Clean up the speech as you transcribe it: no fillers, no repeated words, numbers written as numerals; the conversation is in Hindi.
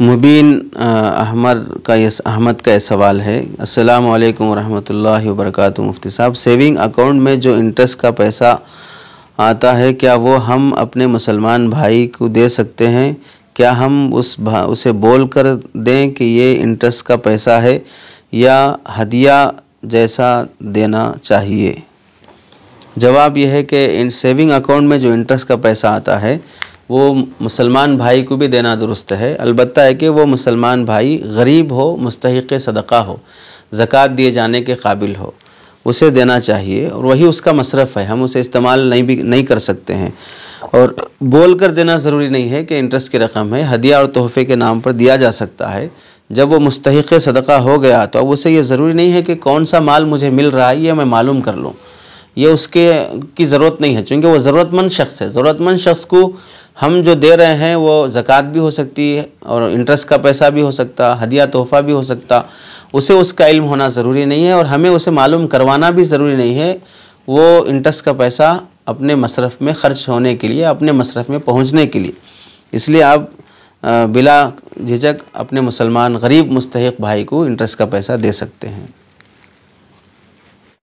मुबीन अहमद का ये सवाल है। अस्सलामु अलैकुम रहमतुल्लाहि व बरकातुहू। मुफ्ती साहब, सेविंग अकाउंट में जो इंटरेस्ट का पैसा आता है, क्या वो हम अपने मुसलमान भाई को दे सकते हैं? क्या हम उसे बोल कर दें कि ये इंटरेस्ट का पैसा है, या हदिया जैसा देना चाहिए? जवाब यह है कि इन सेविंग अकाउंट में जो इंटरेस्ट का पैसा आता है वो मुसलमान भाई को भी देना दुरुस्त है। अलबत्ता है कि वो मुसलमान भाई गरीब हो, मुस्तहिक़ सदक़ा हो, ज़कात दिए जाने के काबिल हो, उसे देना चाहिए और वही उसका मसरफ़ है। हम उसे इस्तेमाल नहीं कर सकते हैं। और बोल कर देना ज़रूरी नहीं है कि इंटरेस्ट की रकम है, हदिया और तोहफ़े के नाम पर दिया जा सकता है। जब वो मुस्तहिक़ सदक़ा हो गया तो अब उसे ये ज़रूरी नहीं है कि कौन सा माल मुझे मिल रहा है ये मैं मालूम कर लूँ, ये उसके की ज़रूरत नहीं है, चूँकि वो ज़रूरतमंद शख्स है। ज़रूरतमंद शख्स को हम जो दे रहे हैं वो ज़कात भी हो सकती है और इंटरेस्ट का पैसा भी हो सकता, हदिया तोहफ़ा भी हो सकता। उसे उसका इल्म होना ज़रूरी नहीं है और हमें उसे मालूम करवाना भी ज़रूरी नहीं है। वो इंटरेस्ट का पैसा अपने मसरफ़ में ख़र्च होने के लिए, अपने मसरफ़ में पहुँचने के लिए, इसलिए आप बिला झिझक अपने मुसलमान गरीब मुस्तहिक़ भाई को इंटरेस्ट का पैसा दे सकते हैं।